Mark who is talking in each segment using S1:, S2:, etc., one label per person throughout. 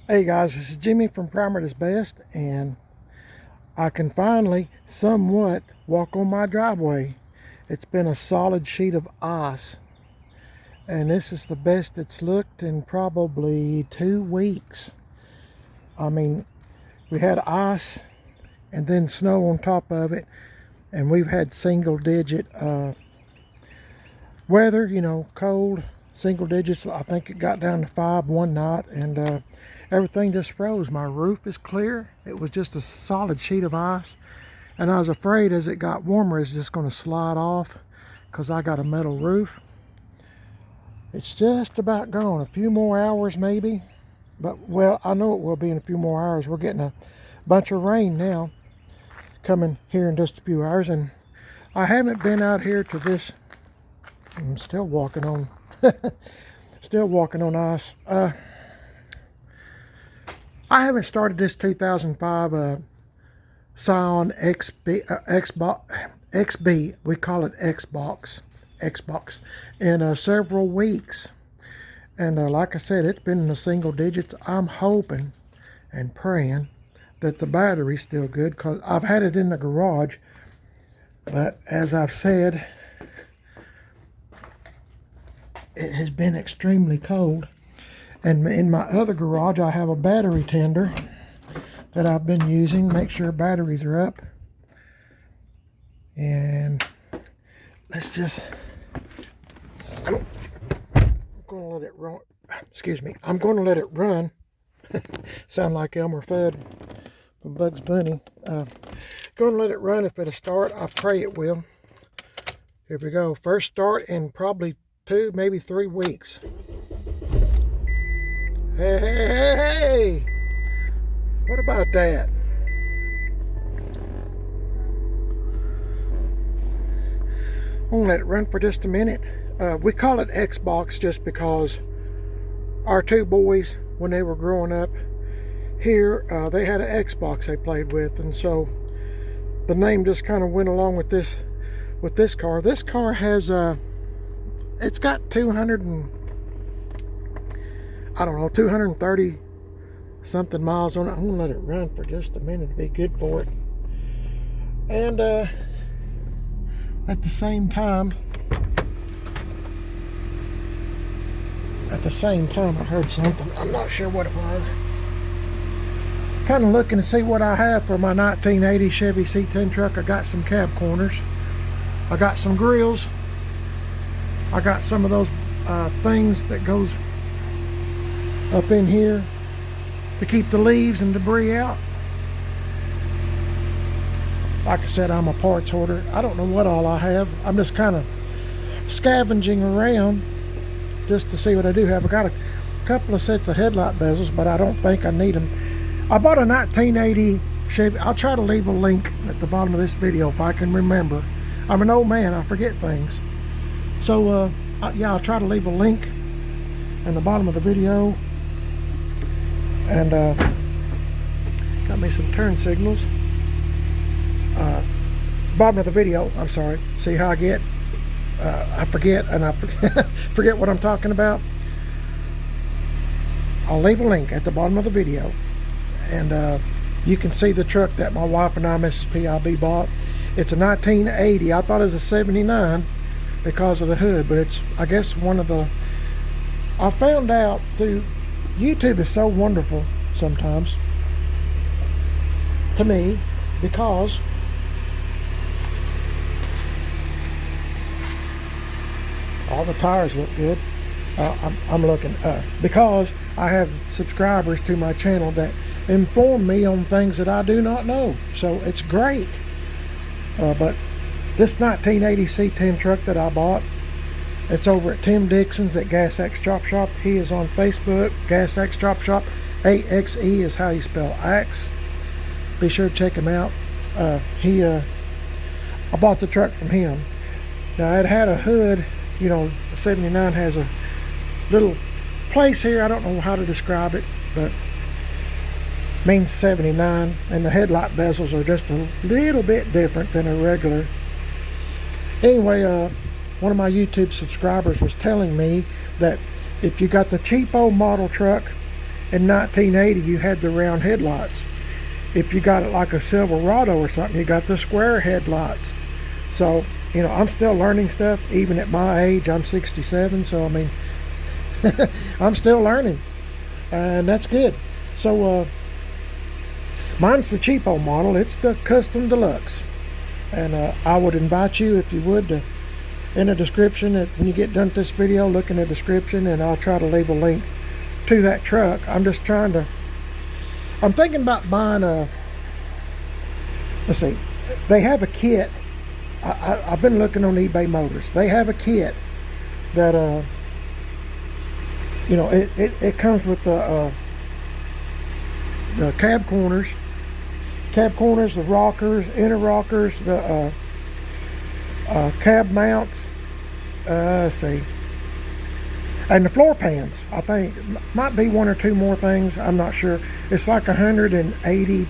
S1: Hey guys, this is Jimmy from Primer is Best, and I can finally somewhat walk on my driveway. It's been a solid sheet of ice, and this is the best it's looked in probably 2 weeks. I mean, we had ice and then snow on top of it, and we've had single digit weather, cold, single digits. I think it got down to 5 one night, and everything just froze. My roof is clear. It was just a solid sheet of ice, and I was afraid as it got warmer it's just going to slide off because I got a metal roof. It's just about gone. A few more hours maybe, but well, I know it will be in a few more hours. We're getting a bunch of rain now coming here in just a few hours, and I haven't been out here to this. I'm still walking on still walking on ice. I haven't started this 2005 Scion XB, we call it Xbox, in several weeks. And like I said, it's been in the single digits. I'm hoping and praying that the battery's still good, because I've had it in the garage. But as I've said, it has been extremely cold. And in my other garage, I have a battery tender that I've been using. Make sure batteries are up. And let's just, I'm going to let it run. Excuse me. I'm going to let it run. Sound like Elmer Fudd from Bugs Bunny. Going to let it run. If it'll start, I pray it will. Here we go. First start in probably 2, maybe 3 weeks. Hey, what about that? I'm gonna let it run for just a minute. We call it Xbox just because our 2 boys, when they were growing up here, they had an Xbox they played with, and so the name just kind of went along with this car. This car has it's got 230 something miles on it. I'm gonna let it run for just a minute to be good for it. And at the same time, I heard something. I'm not sure what it was. Kind of looking to see what I have for my 1980 Chevy C10 truck. I got some cab corners. I got some grills. I got some of those things that goes up in here to keep the leaves and debris out. Like I said, I'm a parts hoarder. I don't know what all I have. I'm just kind of scavenging around just to see what I do have. I got a couple of sets of headlight bezels, but I don't think I need them. I bought a 1980 Chevy. I'll try to leave a link at the bottom of this video if I can remember. I'm an old man, I forget things. So yeah, I'll try to leave a link in the bottom of the video. And got me some turn signals. Bottom of the video, I'm sorry. See how I get? I forget, and I forget what I'm talking about. I'll leave a link at the bottom of the video, and you can see the truck that my wife and I, Mrs. PIB, bought. It's a 1980. I thought it was a 79 because of the hood, but it's, I guess, one of the, I found out through YouTube is so wonderful sometimes to me, because all the tires look good. I'm looking because I have subscribers to my channel that inform me on things that I do not know, so it's great. But this 1980 C10 truck that I bought, it's over at Tim Dixon's at Gas X Chop Shop. He is on Facebook, Gas X Chop Shop. AXE is how you spell axe. Be sure to check him out. I bought the truck from him. Now it had a hood, the 79 has a little place here. I don't know how to describe it, but it means 79, and the headlight bezels are just a little bit different than a regular. Anyway, one of my YouTube subscribers was telling me that if you got the cheapo model truck in 1980 you had the round headlights. If you got it like a Silverado or something, you got the square headlights. So, you know, I'm still learning stuff, even at my age. I'm 67, so I mean, I'm still learning, and that's good. So, mine's the cheapo model. It's the Custom Deluxe, and I would invite you, if you would, to, in the description, when you get done with this video, look in the description, and I'll try to leave a link to that truck. I'm thinking about buying a, let's see, they have a kit. I've been looking on eBay Motors. They have a kit that, you know, it comes with the cab corners, the rockers, inner rockers, the cab mounts, let's see, and the floor pans. I think might be one or two more things. I'm not sure. It's like $180.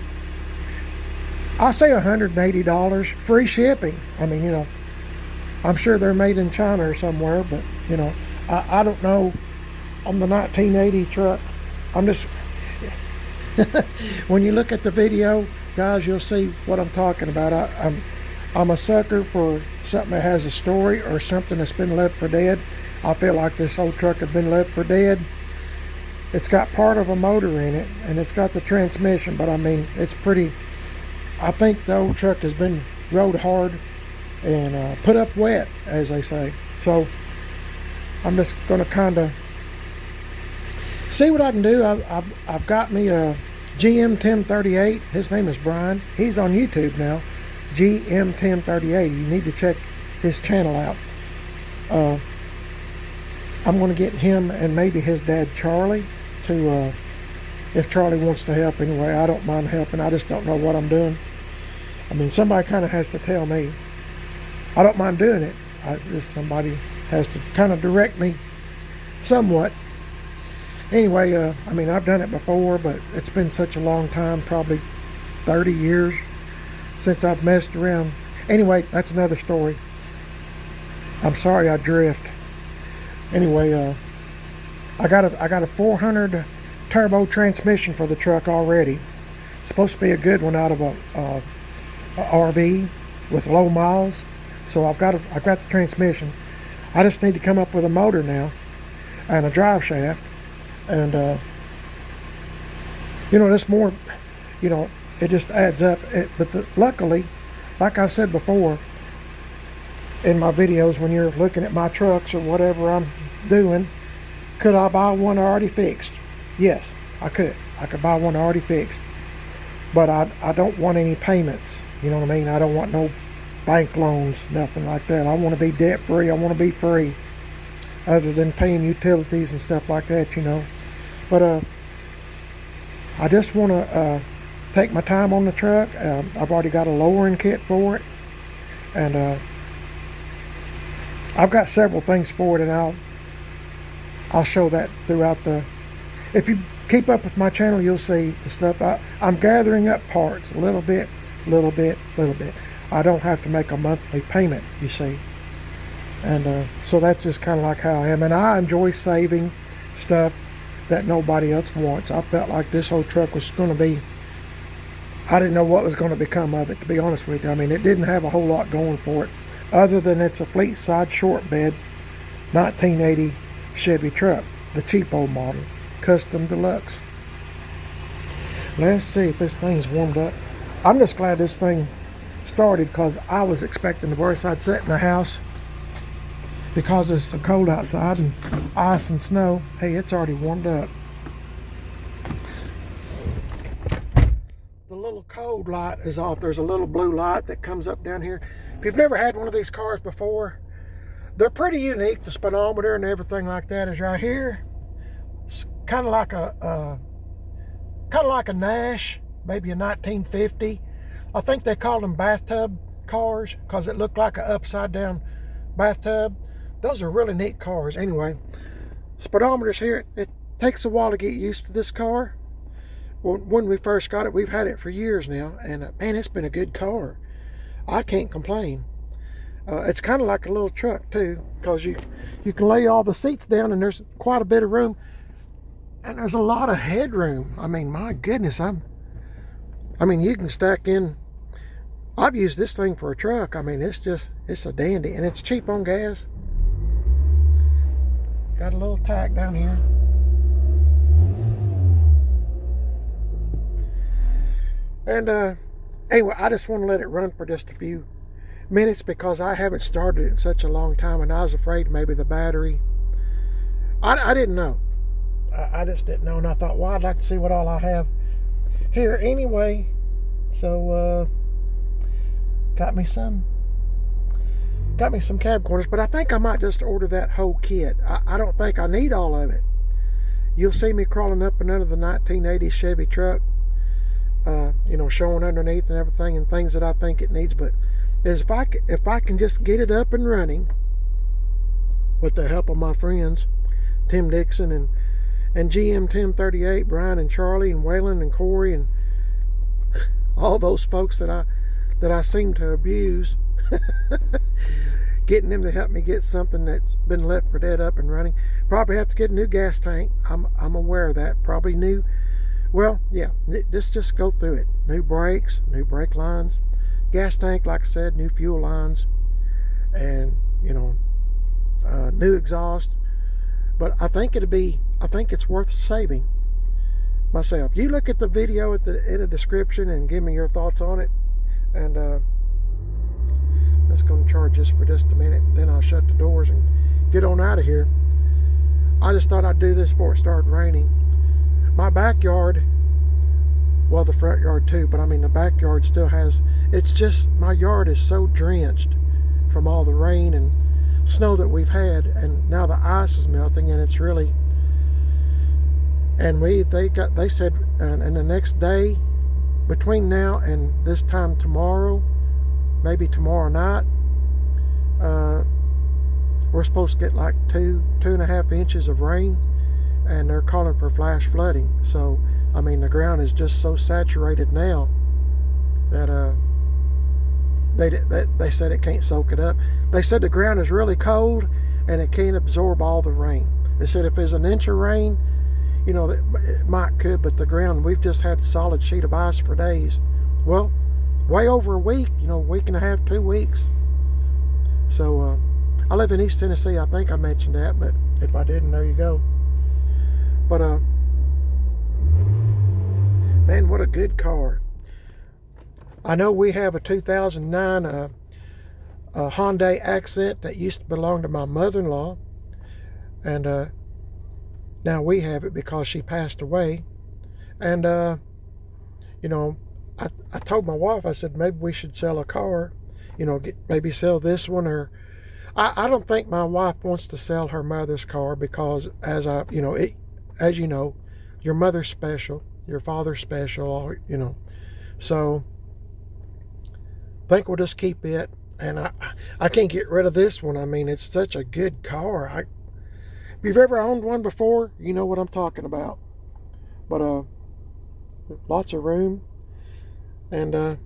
S1: I'll say $180, free shipping. I mean, you know, I'm sure they're made in China or somewhere, but you know, I don't know. On the 1980 truck, I'm just when you look at the video, guys, you'll see what I'm talking about. I'm a sucker for something that has a story or something that's been left for dead. I feel like this old truck has been left for dead. It's got part of a motor in it, and it's got the transmission, but I mean, it's pretty. I think the old truck has been rode hard and put up wet, as they say. So I'm just going to kind of see what I can do. I've got me a GM 1038. His name is Brian. He's on YouTube now. GM 1038. You need to check his channel out. I'm going to get him and maybe his dad Charlie to, if Charlie wants to help anyway. I don't mind helping. I just don't know what I'm doing. I mean, somebody kind of has to tell me. I don't mind doing it. Just somebody has to kind of direct me somewhat. Anyway, I mean, I've done it before, but it's been such a long time, probably 30 years since I've messed around. Anyway, that's another story. I'm sorry I drift. Anyway, I got a 400 turbo transmission for the truck already. It's supposed to be a good one out of a RV with low miles. So I've got the transmission. I just need to come up with a motor now and a drive shaft. And you know, this more, you know, it just adds up. Luckily, like I said before in my videos, when you're looking at my trucks or whatever I'm doing, could I buy one already fixed? Yes, I could. I could buy one already fixed, but I don't want any payments. You know what I mean? I don't want no bank loans, nothing like that. I want to be debt free. I want to be free, other than paying utilities and stuff like that, you know. But I just want to take my time on the truck. I've already got a lowering kit for it, and I've got several things for it, and I'll show that throughout the. If you keep up with my channel, you'll see the stuff. I'm gathering up parts a little bit. I don't have to make a monthly payment, you see. And so that's just kind of like how I am. And I enjoy saving stuff that nobody else wants. I felt like this whole truck was going to be, I didn't know what was going to become of it, to be honest with you. I mean, it didn't have a whole lot going for it, other than it's a fleet side short bed 1980 Chevy truck, the cheapo model, Custom Deluxe. Let's see if this thing's warmed up. I'm just glad this thing started, because I was expecting the worst. I'd sit in the house because it's so cold outside and ice and snow. Hey, it's already warmed up. The little code light is off. There's a little blue light that comes up down here. If you've never had one of these cars before, they're pretty unique. The speedometer and everything like that is right here. It's kind of like a Nash, maybe a 1950. I think they called them bathtub cars because it looked like an upside down bathtub. Those are really neat cars. Anyway, speedometer's here. It takes a while to get used to this car. When we first got it, we've had it for years now, and man, it's been a good car. I can't complain. It's kind of like a little truck too, because you can lay all the seats down, and there's quite a bit of room. And there's a lot of headroom. I mean, my goodness, I mean, you can stack in. I've used this thing for a truck. I mean, it's a dandy, and it's cheap on gas. Got a little tack down here. And anyway, I just want to let it run for just a few minutes because I haven't started it in such a long time, and I was afraid maybe the battery. I didn't know. I just didn't know, and I thought, well, I'd like to see what all I have here anyway. So got me some cab corners, but I think I might just order that whole kit. I don't think I need all of it. You'll see me crawling up and under the 1980 Chevy truck, you know, showing underneath and everything and things that I think it needs. But if I can just get it up and running with the help of my friends, Tim Dixon and GM 1038, Brian and Charlie and Waylon and Corey and all those folks that I seem to abuse, getting them to help me get something that's been left for dead up and running. Probably have to get a new gas tank. I'm aware of that. Probably new. Well, yeah, just go through it. New brakes, new brake lines, gas tank, like I said, new fuel lines, and you know, new exhaust. But I think it's worth saving myself. You look at the video in the description and give me your thoughts on it. And I'm just going to charge this for just a minute. Then I'll shut the doors and get on out of here. I just thought I'd do this before it started raining. My backyard, well, the front yard too, but I mean the backyard still has, it's just, my yard is so drenched from all the rain and snow that we've had, and now the ice is melting, and it's really, and they said in the next day, between now and this time tomorrow, maybe tomorrow night, we're supposed to get like 2.5 inches of rain, and they're calling for flash flooding. So I mean, the ground is just so saturated now that they said it can't soak it up. They said the ground is really cold and it can't absorb all the rain. They said if there's an inch of rain, you know, it might could, but the ground, we've just had a solid sheet of ice for days. Well, way over a week, you know, week and a half, 2 weeks. So I live in East Tennessee. I think I mentioned that, but if I didn't, there you go. But man, what a good car. I know we have a 2009 Hyundai Accent that used to belong to my mother-in-law, and now we have it because she passed away. And you know, I told my wife, I said maybe we should sell a car, you know, maybe sell this one, or I don't think my wife wants to sell her mother's car because, as you know, your mother's special, your father's special, you know. So I think we'll just keep it. And I can't get rid of this one. I mean, it's such a good car. If you've ever owned one before, you know what I'm talking about. But lots of room, and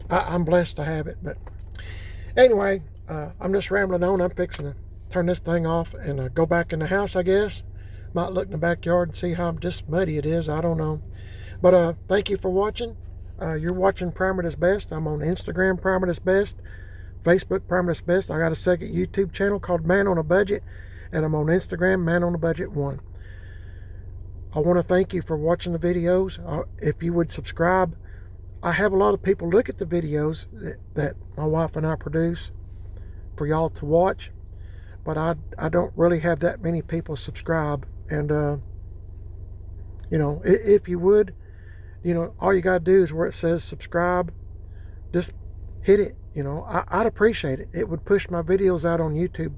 S1: I'm blessed to have it. But anyway, I'm just rambling on. I'm fixing to turn this thing off and go back in the house, I guess. Might look in the backyard and see how just muddy it is. I don't know. But thank you for watching. You're watching Primer Is Best. I'm on Instagram, Primer Is Best. Facebook, Primer Is Best. I got a second YouTube channel called Man on a Budget. And I'm on Instagram, Man on a Budget 1. I want to thank you for watching the videos. If you would subscribe. I have a lot of people look at the videos that my wife and I produce for y'all to watch. But I don't really have that many people subscribe. And, you know, if you would, you know, all you got to do is where it says subscribe, just hit it. You know, I'd appreciate it. It would push my videos out on YouTube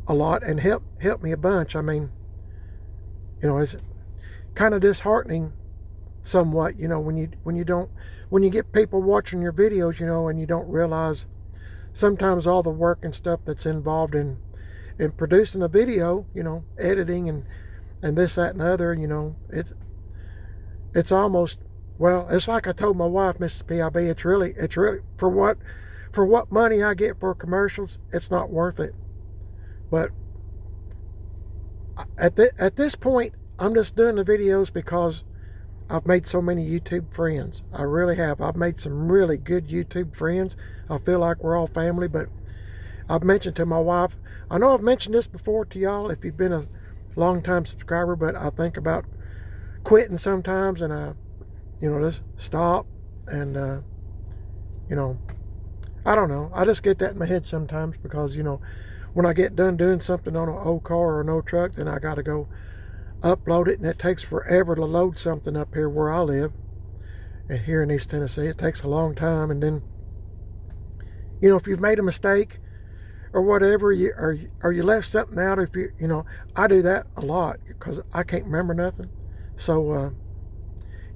S1: a lot and help me a bunch. I mean, you know, it's kind of disheartening somewhat, you know, when you get people watching your videos, you know, and you don't realize sometimes all the work and stuff that's involved in producing a video, you know, editing and this, that, and the other, you know, it's almost, well, it's like I told my wife, Mrs. PIB, it's really for what money I get for commercials, it's not worth it. But at this point, I'm just doing the videos because I've made so many YouTube friends. I really have. I've made some really good YouTube friends. I feel like we're all family, but I've mentioned to my wife, I know I've mentioned this before to y'all if you've been a long-time subscriber, but I think about quitting sometimes, and I, just stop, and, I don't know. I just get that in my head sometimes because, when I get done doing something on an old car or an old truck, then I got to go upload it, and it takes forever to load something up here where I live. And here in East Tennessee, it takes a long time. And then, if you've made a mistake or whatever, or you left something out, if I do that a lot because I can't remember nothing. So,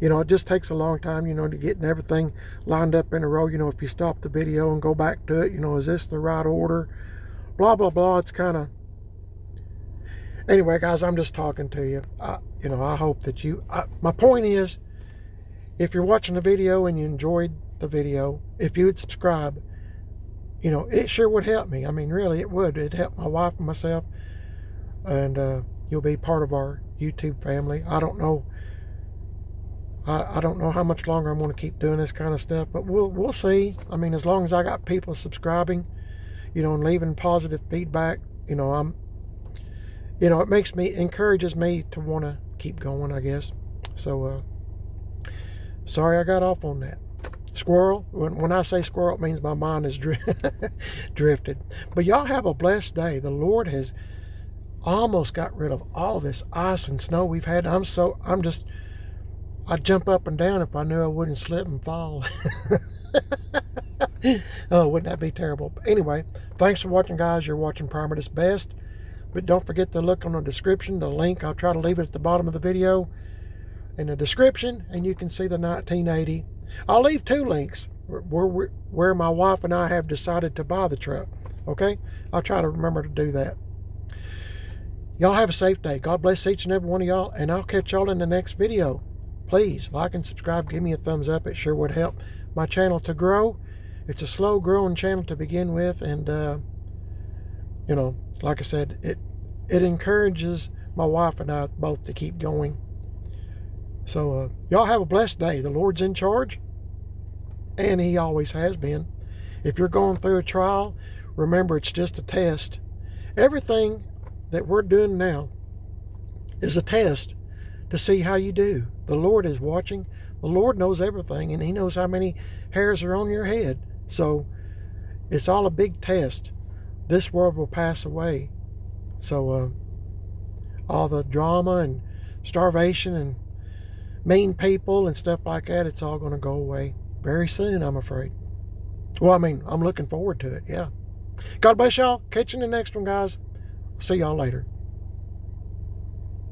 S1: it just takes a long time, to getting everything lined up in a row. If you stop the video and go back to it, is this the right order? Blah, blah, blah. It's kind of... Anyway, guys, I'm just talking to you. I hope that my point is, if you're watching the video and you enjoyed the video, if you would subscribe, it sure would help me. I mean, really, it would. It'd help my wife and myself, and you'll be part of our YouTube family. I don't know. I don't know how much longer I'm going to keep doing this kind of stuff, but we'll see. I mean, as long as I got people subscribing, and leaving positive feedback, it encourages me to want to keep going, I guess. So, sorry I got off on that. Squirrel, when I say squirrel, it means my mind is drifted. But y'all have a blessed day. The Lord has almost got rid of all this ice and snow we've had. I'd jump up and down if I knew I wouldn't slip and fall. Oh, wouldn't that be terrible? But anyway, thanks for watching, guys. You're watching Primitus Best. But don't forget to look on the description, the link. I'll try to leave it at the bottom of the video in the description, and you can see the 1980. I'll leave 2 links where my wife and I have decided to buy the truck. Okay? I'll try to remember to do that. Y'all have a safe day. God bless each and every one of y'all, and I'll catch y'all in the next video. Please like and subscribe. Give me a thumbs up. It sure would help my channel to grow. It's a slow growing channel to begin with, and like I said, it encourages my wife and I both to keep going. So y'all have a blessed day. The Lord's in charge, and He always has been. If you're going through a trial, remember it's just a test. Everything that we're doing now is a test to see how you do. The Lord is watching. The Lord knows everything, and He knows how many hairs are on your head. So it's all a big test. This world will pass away. So all the drama and starvation and mean people and stuff like that, it's all going to go away very soon, I'm afraid. Well, I mean, I'm looking forward to it, yeah. God bless y'all. Catch you in the next one, guys. See y'all later.